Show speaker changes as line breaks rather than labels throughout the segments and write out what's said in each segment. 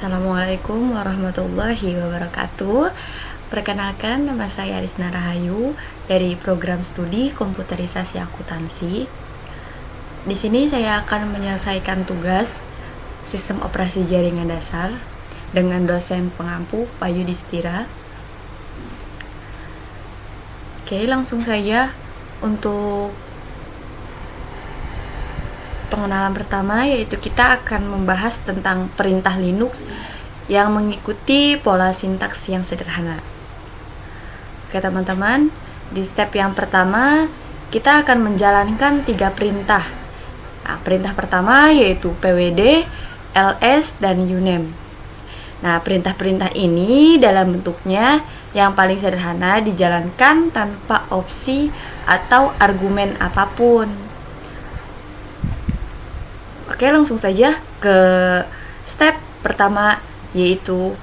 Assalamualaikum warahmatullahi wabarakatuh. Perkenalkan, nama saya Arisna Rahayu dari program studi komputerisasi akuntansi. Di sini saya akan menyelesaikan tugas sistem operasi jaringan dasar dengan dosen pengampu Pak Yudhistira. Oke, langsung saja untuk pengenalan pertama, yaitu kita akan membahas tentang perintah Linux yang mengikuti pola sintaks yang sederhana. Oke teman-teman, di step yang pertama kita akan menjalankan 3 perintah. Nah, perintah pertama yaitu pwd, ls, dan uname. Nah, perintah-perintah ini dalam bentuknya yang paling sederhana dijalankan tanpa opsi atau argumen apapun. Oke, langsung saja ke step pertama, yaitu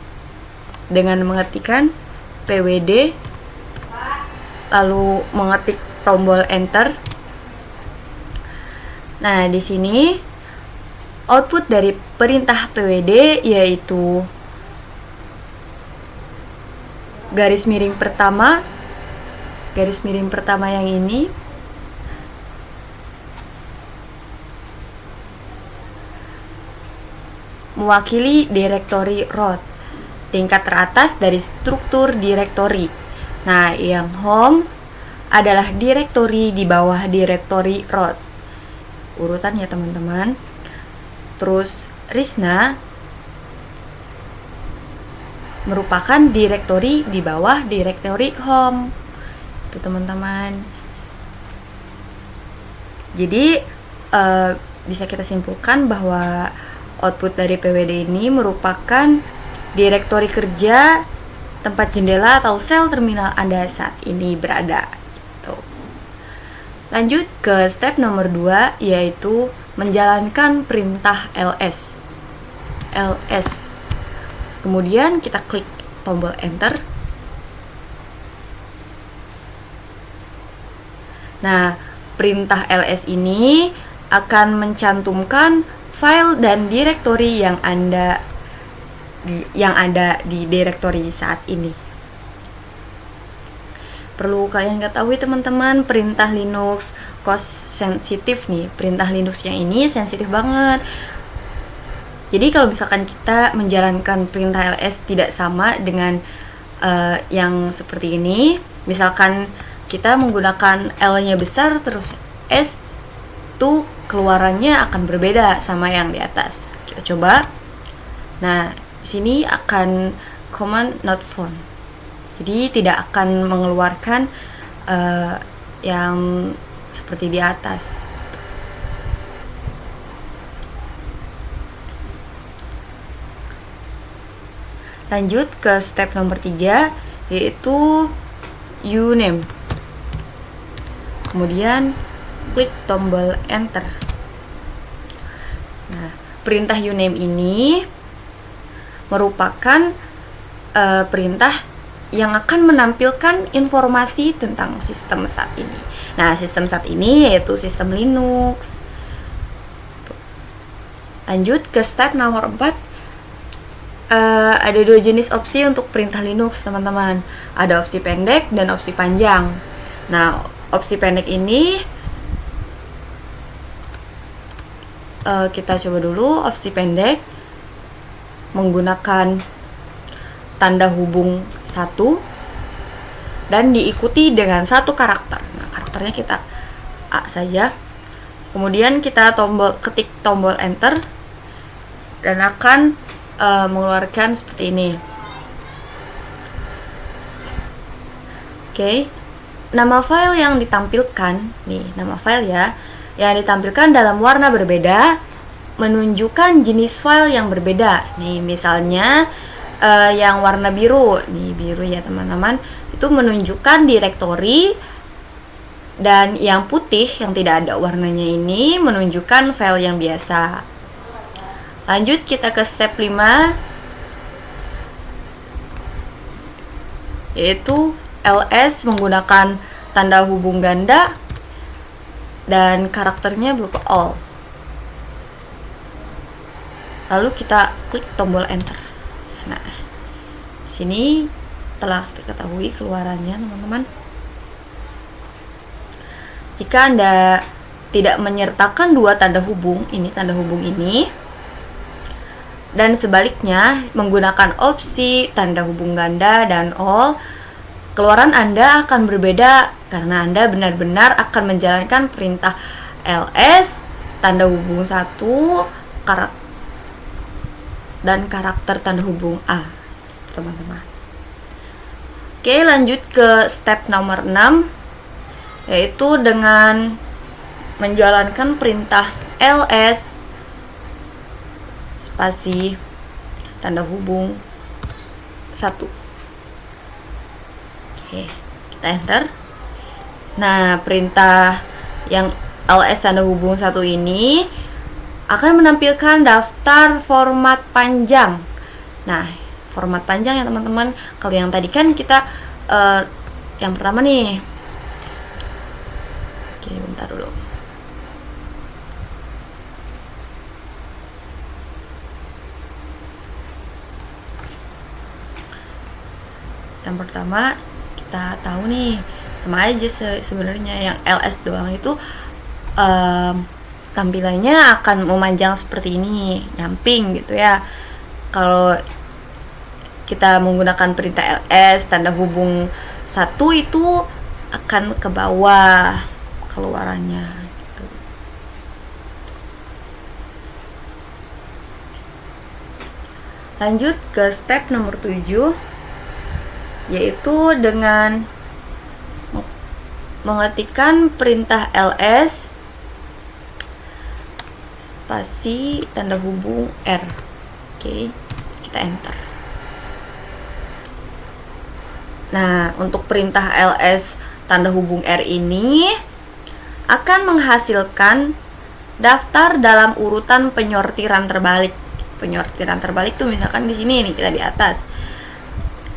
dengan mengetikkan pwd, lalu mengetik tombol enter. Nah, di sini output dari perintah pwd yaitu garis miring pertama yang ini, mewakili direktori root, tingkat teratas dari struktur direktori. Nah, yang home adalah direktori di bawah direktori root. Urutan ya teman-teman. Terus Risna merupakan direktori di bawah direktori home. Itu teman-teman. Jadi bisa kita simpulkan bahwa output dari pwd ini merupakan direktori kerja tempat jendela atau sel terminal Anda saat ini berada. Gitu. Lanjut ke step nomor 2, yaitu menjalankan perintah ls. Kemudian kita klik tombol enter. Nah, perintah ls ini akan mencantumkan file dan direktori yang ada di direktori saat ini. Perlu kalian ketahui teman-teman, perintah Linux cost sensitif nih. Perintah Linux yang ini sensitif banget. Jadi kalau misalkan kita menjalankan perintah ls tidak sama dengan yang seperti ini, misalkan kita menggunakan L-nya besar terus S, itu keluarannya akan berbeda sama yang di atas. Kita coba. Nah, di sini akan command not found. Jadi tidak akan mengeluarkan yang seperti di atas. Lanjut ke step nomor 3, yaitu uname. Kemudian klik tombol enter. Nah, perintah uname ini merupakan perintah yang akan menampilkan informasi tentang sistem saat ini. Nah, sistem saat ini yaitu sistem Linux. Lanjut ke step nomor 4. Ada 2 jenis opsi untuk perintah Linux, teman-teman. Ada opsi pendek dan opsi panjang. Nah, opsi pendek ini kita coba dulu. Opsi pendek menggunakan tanda hubung 1 dan diikuti dengan 1 karakter. Nah, karakternya kita A saja. Kemudian kita ketik tombol enter dan akan mengeluarkan seperti ini. Oke. Nama file yang ditampilkan nih, nama file ya, yang ditampilkan dalam warna berbeda menunjukkan jenis file yang berbeda. Nih, misalnya yang warna biru, nih biru ya teman-teman, itu menunjukkan direktori, dan yang putih yang tidak ada warnanya ini menunjukkan file yang biasa. Lanjut kita ke step 5, yaitu ls menggunakan tanda hubung ganda dan karakternya berupa all. Lalu kita klik tombol enter. Nah, di sini telah kita ketahui keluarannya, teman-teman. Jika Anda tidak menyertakan dua tanda hubung ini, dan sebaliknya menggunakan opsi tanda hubung ganda dan all, keluaran Anda akan berbeda karena Anda benar-benar akan menjalankan perintah ls tanda hubung 1 dan karakter tanda hubung A, teman-teman. Oke, lanjut ke step nomor 6, yaitu dengan menjalankan perintah ls spasi tanda hubung 1. Oke, kita enter. Nah, perintah yang ls tanda hubung 1 ini akan menampilkan daftar format panjang. Nah, format panjang ya teman-teman. Kalau yang tadi kan kita yang pertama nih. Oke, bentar dulu. Yang pertama kita tahu nih, sama aja sebenarnya. Yang ls doang itu tampilannya akan memanjang seperti ini, nyamping gitu ya. Kalau kita menggunakan perintah ls tanda hubung 1 itu akan ke bawah keluarannya gitu. Lanjut ke step nomor 7, yaitu dengan mengetikkan perintah ls spasi tanda hubung R. Oke, kita enter. Nah, untuk perintah ls tanda hubung R ini akan menghasilkan daftar dalam urutan penyortiran terbalik. Penyortiran terbalik tuh misalkan di sini nih, kita di atas.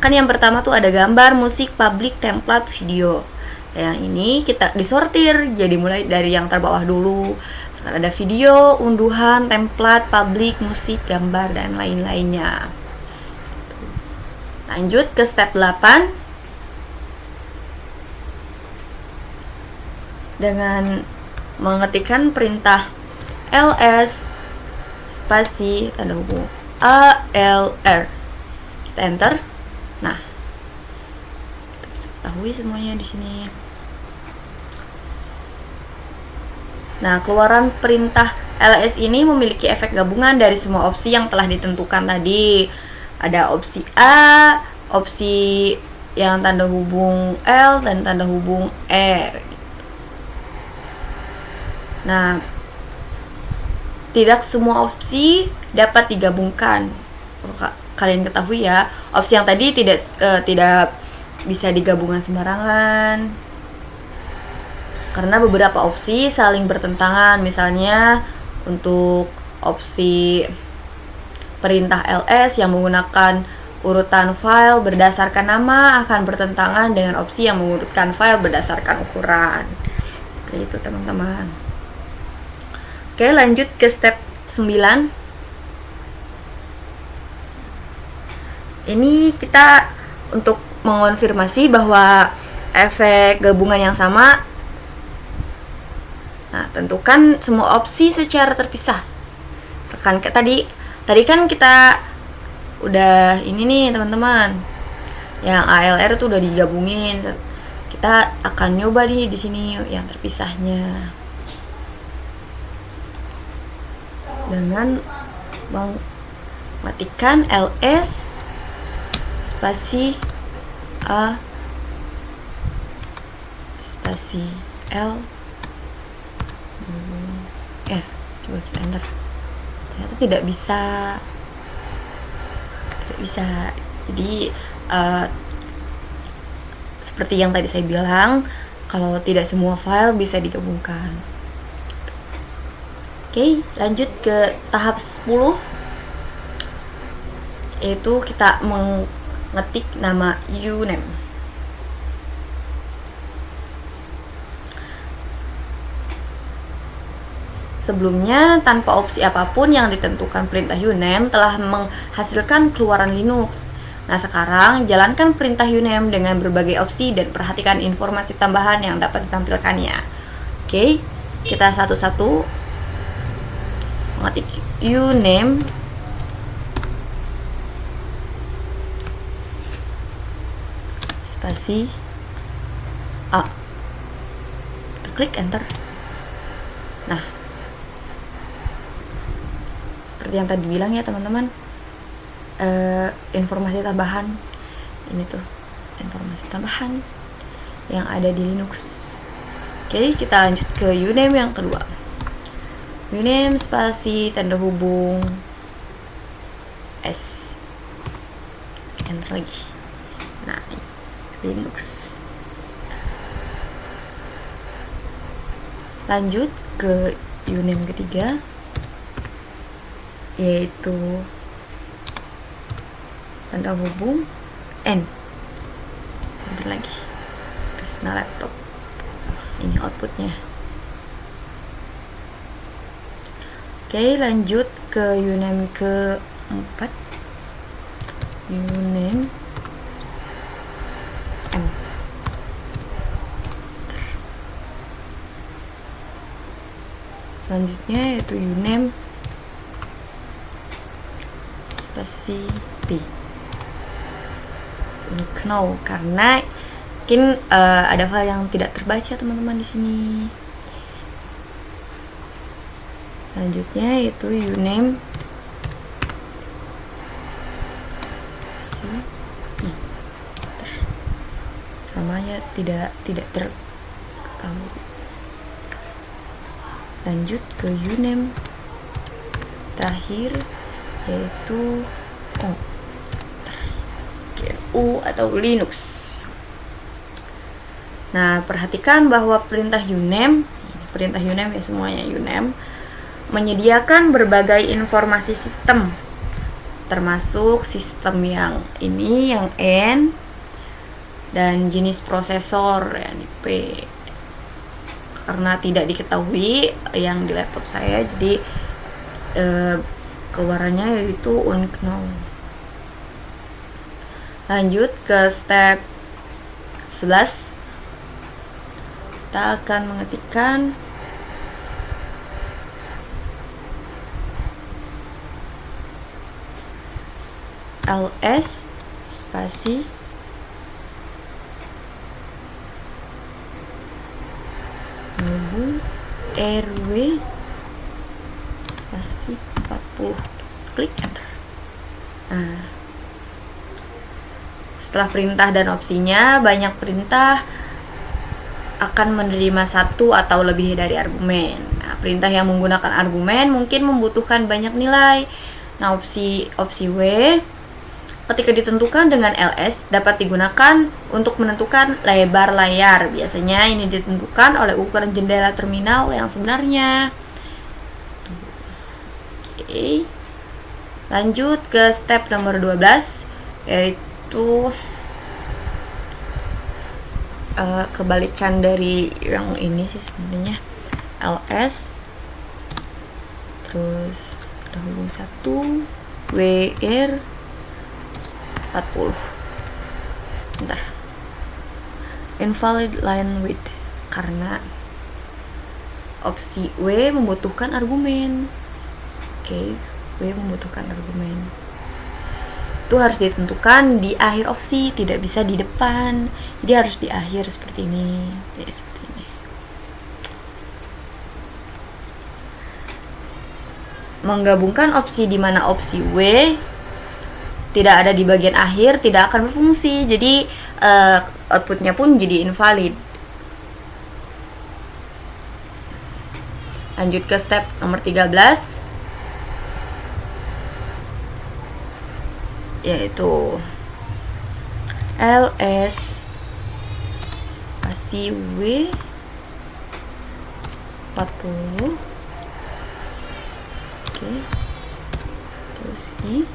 Kan yang pertama tuh ada gambar, musik, public, template, video. Yang ini kita disortir, jadi mulai dari yang terbawah dulu. Sekarang ada video, unduhan, template, public, musik, gambar, dan lain-lainnya. Lanjut ke step 8. Dengan mengetikkan perintah ls spasi tanda hubung ALR. Kita enter. Nah, kita bisa ketahui semuanya di sini. Nah, keluaran perintah ls ini memiliki efek gabungan dari semua opsi yang telah ditentukan tadi. Ada opsi A, opsi yang tanda hubung L, dan tanda hubung R. Nah, tidak semua opsi dapat digabungkan. Kalian ketahui ya, opsi yang tadi tidak bisa digabungkan sembarangan. Karena beberapa opsi saling bertentangan. Misalnya untuk opsi perintah ls yang menggunakan urutan file berdasarkan nama akan bertentangan dengan opsi yang mengurutkan file berdasarkan ukuran. Seperti itu, teman-teman. Oke, lanjut ke step 9. Ini kita untuk mengonfirmasi bahwa efek gabungan yang sama. Nah, tentukan semua opsi secara terpisah. Misalkan kayak tadi kan kita udah ini nih, teman-teman. Yang ALR itu udah digabungin. Kita akan nyoba nih di sini yang terpisahnya. Dengan mematikan ls spasi A spasi L coba kita enter. Ternyata tidak bisa. Jadi seperti yang tadi saya bilang, kalau tidak semua file bisa digabungkan. Oke, lanjut ke tahap 10, yaitu kita mengetik nama uname. Sebelumnya, tanpa opsi apapun yang ditentukan perintah uname telah menghasilkan keluaran Linux. Nah, sekarang jalankan perintah uname dengan berbagai opsi dan perhatikan informasi tambahan yang dapat ditampilkannya. Oke, kita satu-satu mengetik uname spasi A. Klik enter. Nah, seperti yang tadi bilang ya teman-teman, informasi tambahan ini tuh informasi tambahan yang ada di Linux. Oke, kita lanjut ke uname yang kedua. Uname spasi tanda hubung S, enter lagi. Nah, Linux. Lanjut ke uname ketiga, yaitu tanda hubung N, enter lagi. Personal laptop. Ini outputnya. Oke, lanjut ke uname keempat, uname M. Selanjutnya yaitu uname spasi P. Ini know karena mungkin ada file yang tidak terbaca teman-teman di sini. Selanjutnya yaitu uname spasi I. Sama ya, tidak tertahu. Lanjut ke uname terakhir yaitu GNU atau Linux. Nah, perhatikan bahwa perintah uname ya, semuanya uname, menyediakan berbagai informasi sistem, termasuk sistem yang ini, yang N, dan jenis prosesor yang P. Karena tidak diketahui yang di laptop saya, jadi keluarannya yaitu unknown. Lanjut ke step 11, kita akan mengetikkan ls spasi hubung rw spasi 40, klik enter. Nah, setelah perintah dan opsinya, banyak perintah akan menerima satu atau lebih dari argumen. Nah, perintah yang menggunakan argumen mungkin membutuhkan banyak nilai. Nah, opsi W ketika ditentukan dengan ls dapat digunakan untuk menentukan lebar layar. Biasanya ini ditentukan oleh ukuran jendela terminal yang sebenarnya. Oke. Lanjut ke step nomor 12, yaitu kebalikan dari yang ini sih sebenarnya. ls terus ada hubung 1 wr 40. Bentar. Invalid line width karena opsi W membutuhkan argumen. Oke, W membutuhkan argumen. Itu harus ditentukan di akhir opsi, tidak bisa di depan. Jadi harus di akhir seperti ini. Jadi seperti ini. Menggabungkan opsi di mana opsi W tidak ada di bagian akhir tidak akan berfungsi. Jadi outputnya pun jadi invalid. Lanjut ke step nomor 13, yaitu ls spasi w 40. Oke. Terus i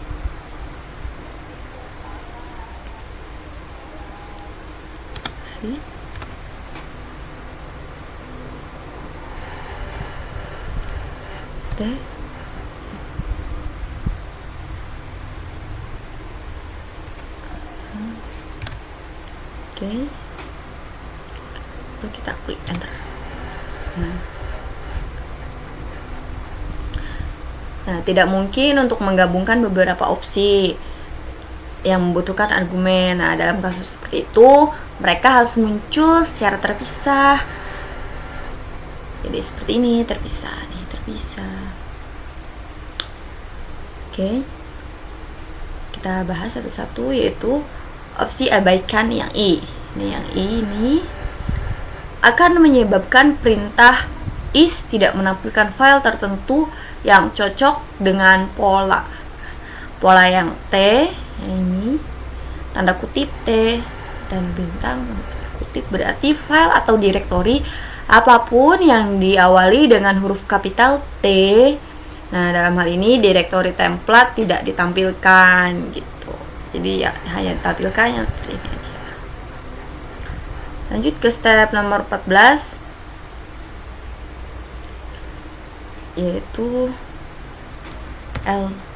si T. Oke. Lalu kita klik enter. Nah, tidak mungkin untuk menggabungkan beberapa opsi yang membutuhkan argumen. Nah, dalam kasus seperti itu, mereka harus muncul secara terpisah. Jadi seperti ini, terpisah. Oke. Kita bahas satu-satu, yaitu opsi abaikan yang I. Yang I ini akan menyebabkan perintah is tidak menampilkan file tertentu yang cocok dengan pola yang T, ini tanda kutip T dan bintang kutip, berarti file atau direktori apapun yang diawali dengan huruf kapital T. Nah, dalam hal ini direktori template tidak ditampilkan gitu. Jadi ya hanya ditampilkan yang seperti ini aja. Lanjut ke step nomor 14, yaitu ls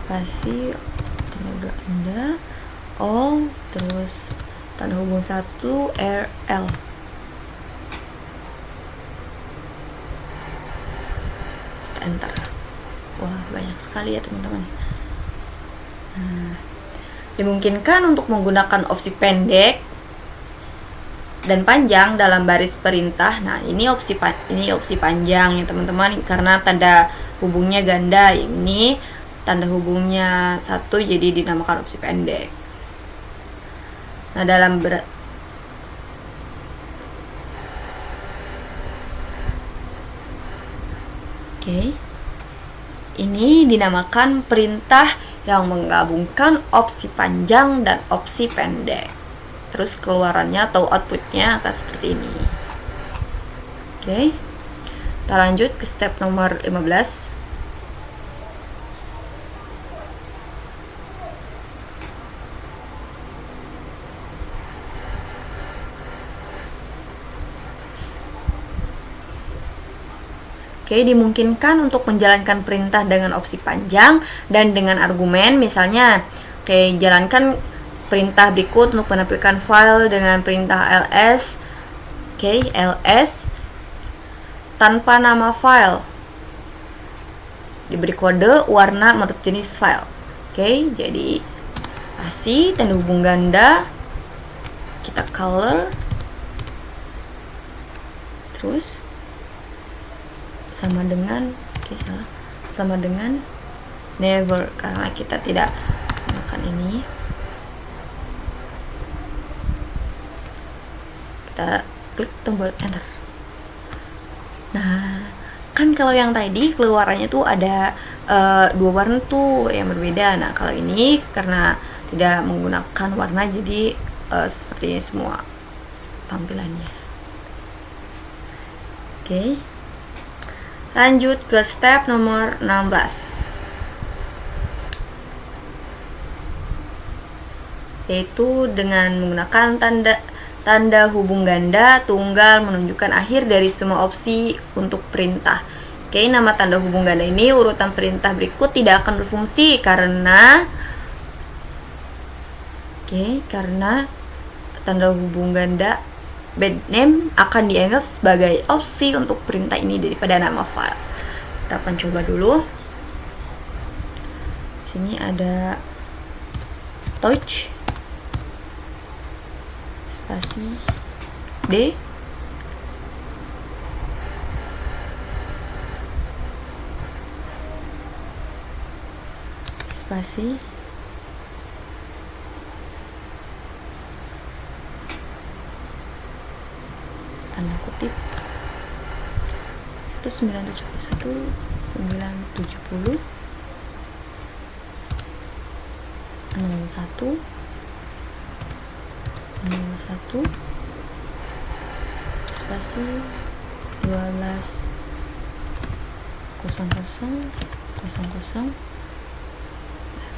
spasi tanda Anda all terus tanda hubung 1 rl. Enter. Wah, banyak sekali ya teman-teman. Dimungkinkan untuk menggunakan opsi pendek dan panjang dalam baris perintah. Nah, ini opsi panjang ya teman-teman, karena tanda hubungnya ganda. Ini tanda hubungnya 1, jadi dinamakan opsi pendek. Nah, dalam ini dinamakan perintah yang menggabungkan opsi panjang dan opsi pendek. Terus keluarannya atau outputnya akan seperti ini. Oke. Kita lanjut ke step nomor 15. Oke, dimungkinkan untuk menjalankan perintah dengan opsi panjang dan dengan argumen. Misalnya, jalankan perintah berikut untuk menampilkan file dengan perintah ls. Ls tanpa nama file. Diberi kode warna menurut jenis file. Jadi spasi tanda hubung ganda. Kita color. Terus sama dengan never, karena kita tidak menggunakan ini. Kita klik tombol enter. Nah, kan kalau yang tadi keluarannya tuh ada 2 warna tuh yang berbeda. Nah, kalau ini karena tidak menggunakan warna, jadi seperti ini semua tampilannya. Lanjut ke step nomor 16, yaitu dengan menggunakan tanda hubung ganda tunggal menunjukkan akhir dari semua opsi untuk perintah. Nama tanda hubung ganda ini urutan perintah berikut tidak akan berfungsi karena tanda hubung ganda bed name akan dianggap sebagai opsi untuk perintah ini daripada nama file. Kita akan coba dulu. Sini ada touch spasi D, spasi tanda kutip 971 970 01 spasi 12 00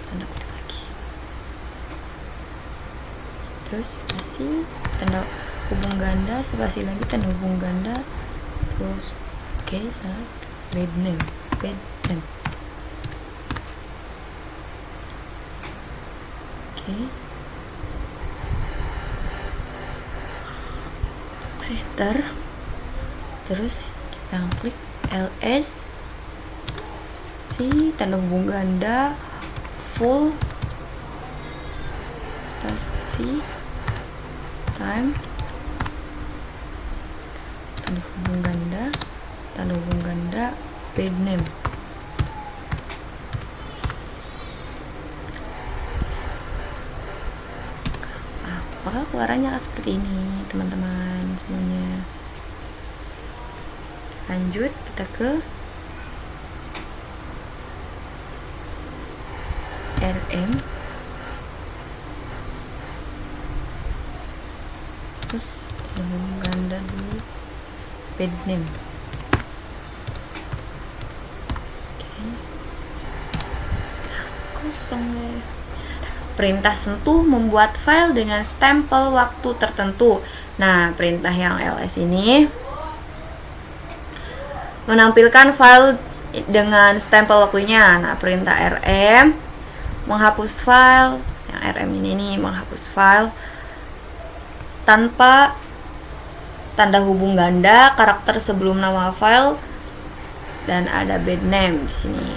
tanda kutip lagi, terus spasi tanda hubung ganda, spasi lagi, tanda hubung ganda, terus salah, bed name. Enter, terus kita klik ls, tanda hubung ganda, full, spasi, time, tanda hubung ganda, bed name. Maka keluarannya seperti ini teman-teman semuanya. Lanjut kita ke RM, terus ganda dulu bed name. Kosong deh. Perintah sentuh membuat file dengan stempel waktu tertentu. Nah, perintah yang ls ini menampilkan file dengan stempel waktunya. Nah, perintah rm menghapus file. Yang rm ini nih menghapus file tanpa tanda hubung ganda, karakter sebelum nama file, dan ada bed name di sini.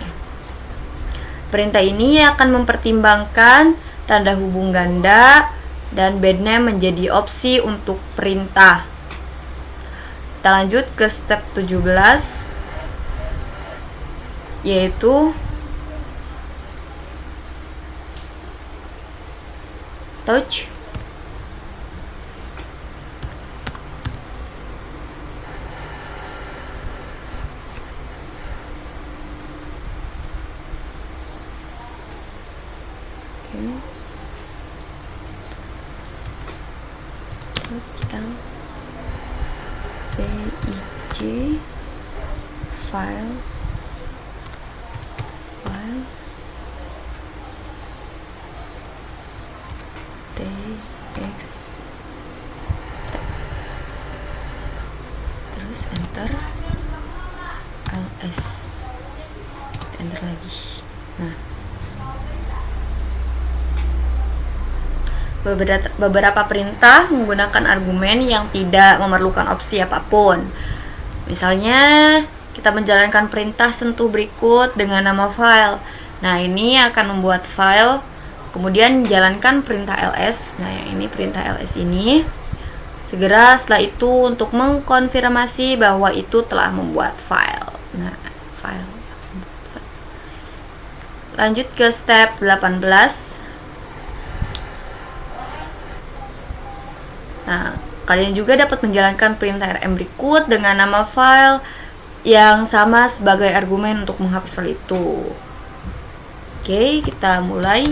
Perintah ini akan mempertimbangkan tanda hubung ganda dan bed name menjadi opsi untuk perintah. Kita lanjut ke step 17, yaitu touch. LPIC file txt, terus enter, ls, enter lagi. Nah, beberapa perintah menggunakan argumen yang tidak memerlukan opsi apapun. Misalnya, kita menjalankan perintah sentuh berikut dengan nama file. Nah, ini akan membuat file, kemudian jalankan perintah ls. Nah, yang ini perintah ls ini. Segera setelah itu untuk mengkonfirmasi bahwa itu telah membuat file. Nah, file. Lanjut ke step 18. Nah, kalian juga dapat menjalankan perintah rm berikut dengan nama file yang sama sebagai argumen untuk menghapus file itu. Oke, kita mulai.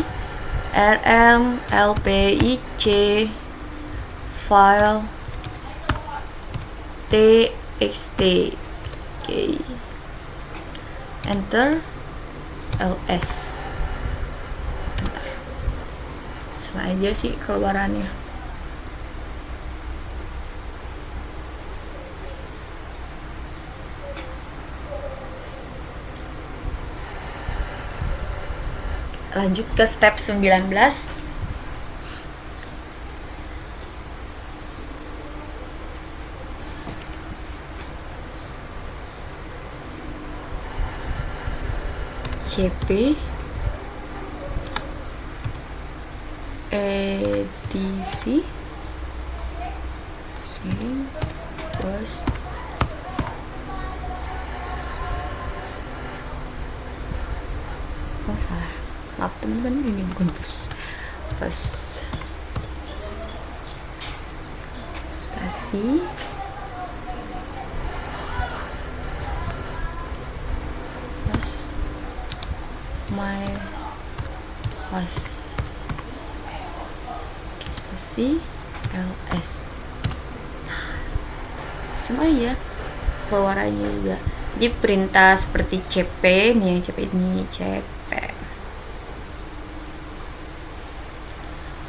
rm lpic file txt. Oke. Enter, ls. Salah aja sih keluarannya. Lanjut ke step 19. CP edisi bos salah, maaf teman-teman, ini bukan bos spasi my host spasi ls. Sama ya keluarannya juga. Jadi perintah seperti cp nih, cp ini cp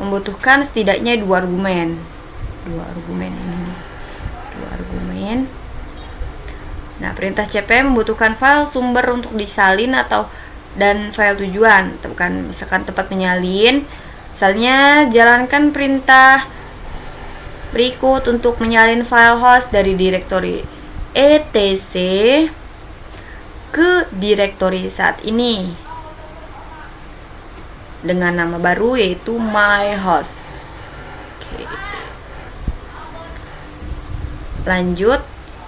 membutuhkan setidaknya 2 argumen. dua argumen ini nih, dua argumen. Nah, perintah cp membutuhkan file sumber untuk disalin dan file tujuan, bukan misalkan tempat menyalin. Misalnya jalankan perintah berikut untuk menyalin file host dari direktori etc ke direktori saat ini dengan nama baru yaitu my host. Oke. Lanjut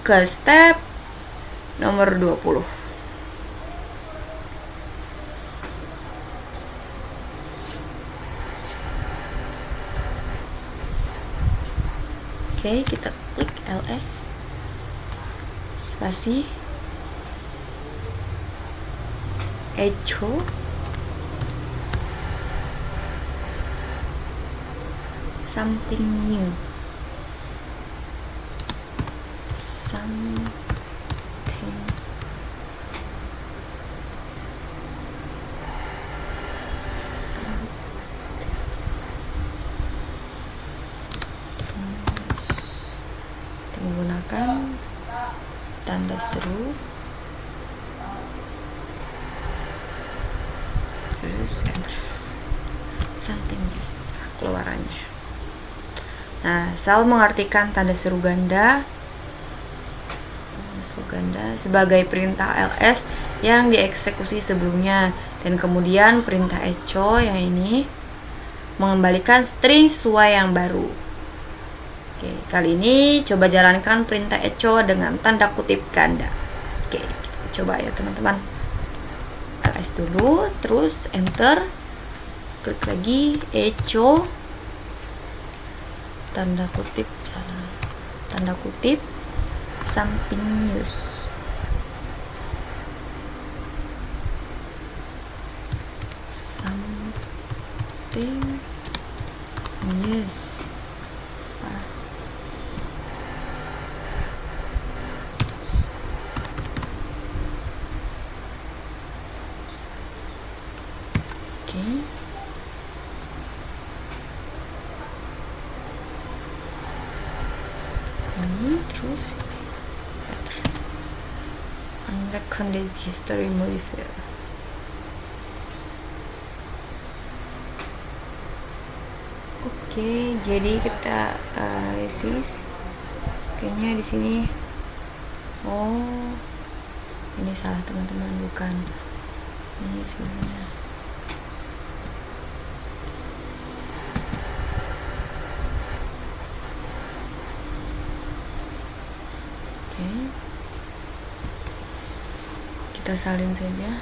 ke step nomor 20. Oke, kita klik ls spasi echo something new, menggunakan tanda seru, terus enter, something new, keluarannya. Nah, Sal mengartikan tanda seru ganda sebagai perintah ls yang dieksekusi sebelumnya, dan kemudian perintah echo yang ini mengembalikan string sesuai yang baru. Oke, kali ini coba jalankan perintah echo dengan tanda kutip ganda. Oke, kita coba ya teman-teman. ls dulu, terus enter, klik lagi echo tanda kutip something new, ini terus unrecorded history modifier. Oke, jadi kita analisis kayaknya di sini. Oh, ini salah teman-teman, bukan ini sebenarnya. Kita salin saja.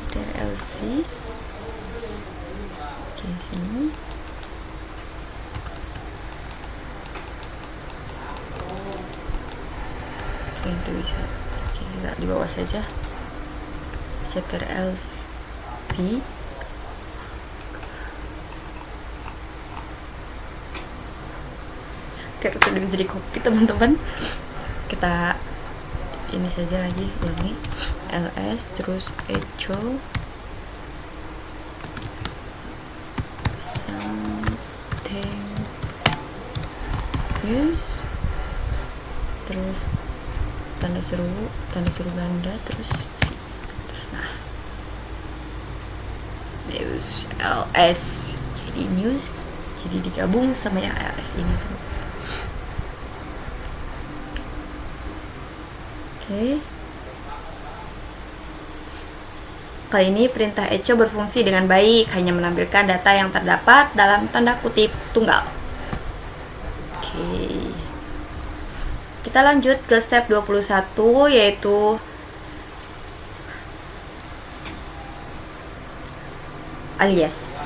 ctrl+c. Oke, sini. Oke, itu bisa. Oke, kita di bawah saja. ctrl+v. Kayak udah bisa di copy teman-teman. Kita ini saja lagi, ulangi ls terus echo something use, terus tanda seru ganda, terus nah news ls jadi news, jadi digabung sama yang ls ini. Oke. Kali ini perintah echo berfungsi dengan baik, hanya menampilkan data yang terdapat dalam tanda kutip tunggal. Oke. Kita lanjut ke step 21, yaitu alias.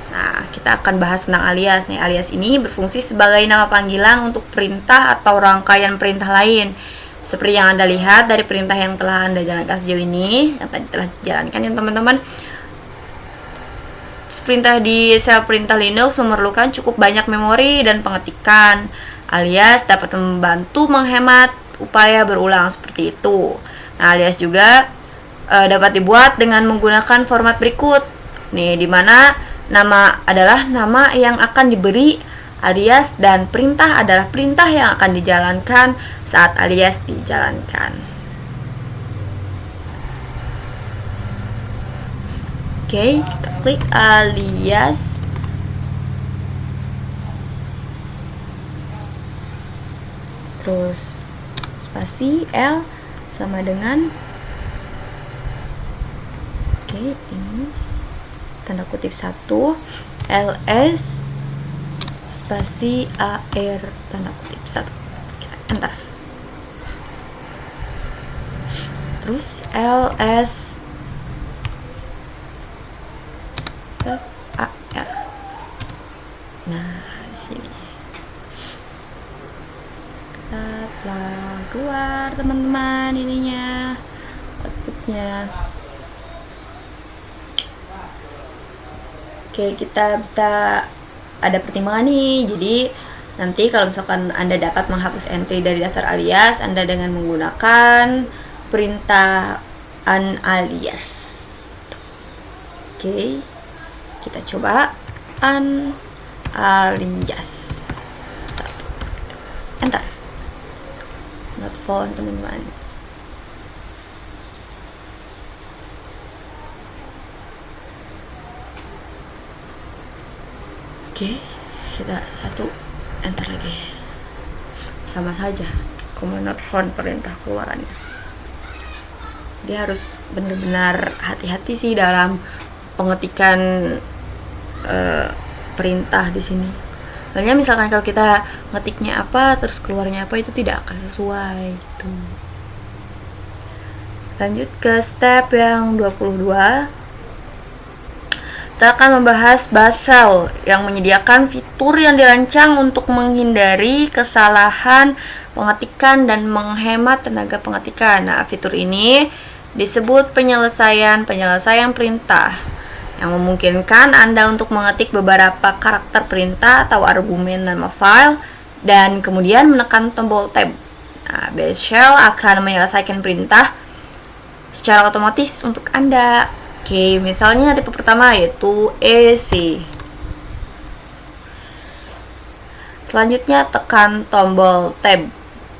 Nah, kita akan bahas tentang alias nih. Alias ini berfungsi sebagai nama panggilan untuk perintah atau rangkaian perintah lain. Seperti yang Anda lihat dari perintah yang telah Anda jalankan sejauh ini, yang tadi telah dijalankan ya teman-teman. Perintah di sel perintah Linux memerlukan cukup banyak memori dan pengetikan, alias dapat membantu menghemat upaya berulang seperti itu. Nah, alias juga dapat dibuat dengan menggunakan format berikut. Nih, dimana nama adalah nama yang akan diberi alias dan perintah adalah perintah yang akan dijalankan saat alias dijalankan. Oke, kita klik alias. Terus spasi L sama dengan ini tanda kutip 1 ls spasi AR tanda kutip 1. Enter. Terus ls AR. Nah, di sini telah keluar teman-teman ininya, outputnya. Oke, kita bisa ada pertimbangan nih. Jadi nanti kalau misalkan Anda dapat menghapus entry dari daftar alias Anda dengan menggunakan perintah unalias. Oke, kita coba unalias. Enter. Not found, teman-teman. Oke, kita enter lagi. Sama saja, not found perintah keluarannya. Dia harus benar-benar hati-hati sih dalam pengetikan perintah di sini. Soalnya misalkan kalau kita ngetiknya apa terus keluarnya apa, itu tidak akan sesuai gitu. Lanjut ke step yang 22. Kita akan membahas Basel yang menyediakan fitur yang dirancang untuk menghindari kesalahan pengetikan dan menghemat tenaga pengetikan. Nah, fitur ini disebut penyelesaian perintah yang memungkinkan Anda untuk mengetik beberapa karakter perintah atau argumen nama file dan kemudian menekan tombol tab. Nah, Basel akan menyelesaikan perintah secara otomatis untuk Anda. Oke, misalnya tipe pertama yaitu EC. Selanjutnya tekan tombol tab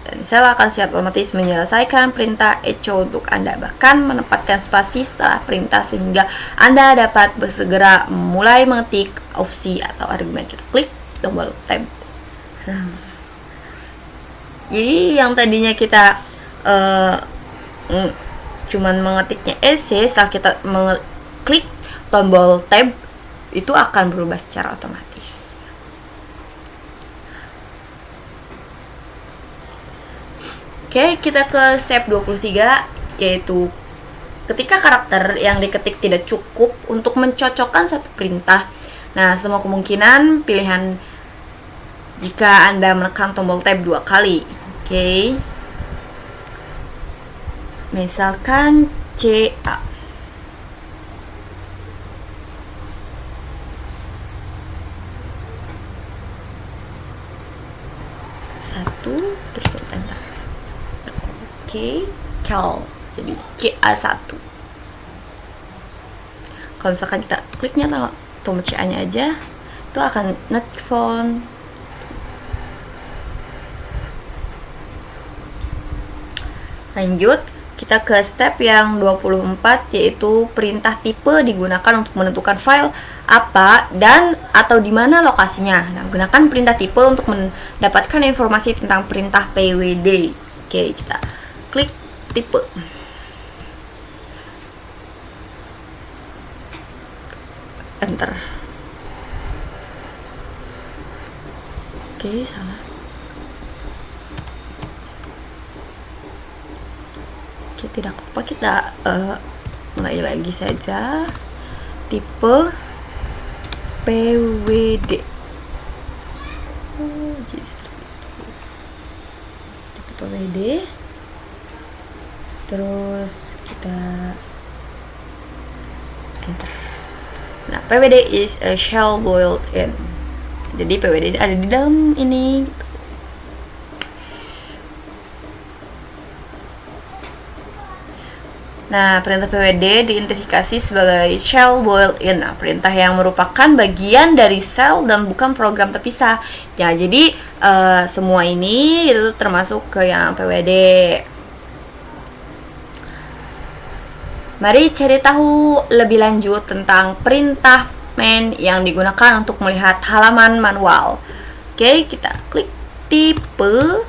dan sel akan siap otomatis menyelesaikan perintah echo untuk Anda, bahkan menempatkan spasi setelah perintah sehingga Anda dapat segera mulai mengetik opsi atau argumen. Kita klik tombol tab. Jadi yang tadinya kita cuman mengetiknya EC, setelah kita mengklik tombol tab itu akan berubah secara otomatis. Oke, kita ke step 23, yaitu ketika karakter yang diketik tidak cukup untuk mencocokkan satu perintah. Nah, semua kemungkinan pilihan jika Anda menekan tombol tab 2 kali. Oke. Misalkan CA. Satu, terus enter. Oke, cal. Jadi CA1. Kalau misalkan kita kliknya tombol CA-nya aja, itu akan not found. Lanjut, kita ke step yang 24, yaitu perintah tipe digunakan untuk menentukan file apa dan atau di mana lokasinya. Nah, gunakan perintah tipe untuk mendapatkan informasi tentang perintah PWD. Oke, kita klik tipe. Enter. Oke, salah. Oke, tidak apa-apa, kita mulai lagi saja. Tipe PWD. Jadi seperti itu. Tipe PWD. Terus kita enter. Nah, PWD is a shell boiled in. Jadi PWD ada di dalam ini. Nah, perintah PWD diidentifikasi sebagai shell boiled in. Nah, perintah yang merupakan bagian dari shell dan bukan program terpisah. Ya, jadi semua ini itu termasuk ke yang PWD. Mari cari tahu lebih lanjut tentang perintah main yang digunakan untuk melihat halaman manual. Oke, kita klik tipe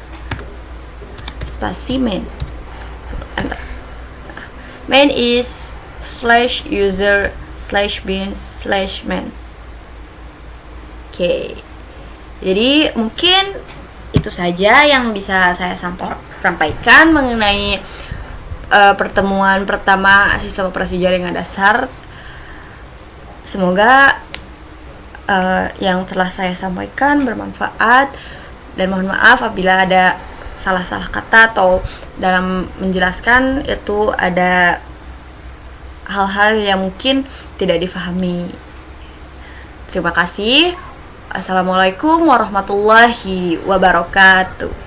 spasi main. Enter. Main is /user/bin/main. Oke. Jadi mungkin itu saja yang bisa saya sampaikan mengenai pertemuan pertama sistem operasi jaringan dasar. Semoga yang telah saya sampaikan bermanfaat, dan mohon maaf apabila ada salah-salah kata atau dalam menjelaskan itu ada hal-hal yang mungkin tidak difahami. Terima kasih. Assalamualaikum warahmatullahi wabarakatuh.